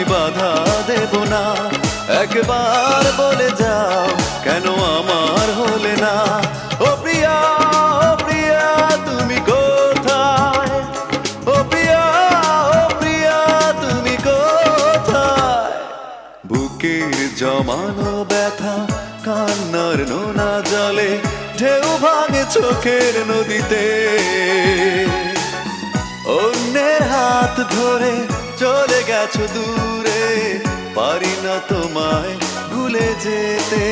আমি বাধা দেব না। একবার বলে যাও কেন আমার হলে না। ও প্রিয়া, ও প্রিয়া তুমি কোথায়? ও প্রিয়া, ও প্রিয়া তুমি কোথায়? বুকের জমানো ব্যথা কান্নার নোনা জলে ঢেউ ভাঙে চোখের নদীতে। অন্যের হাত ধরে চলে গেছো দূরে, পারি না তোমায় ভুলে যেতে।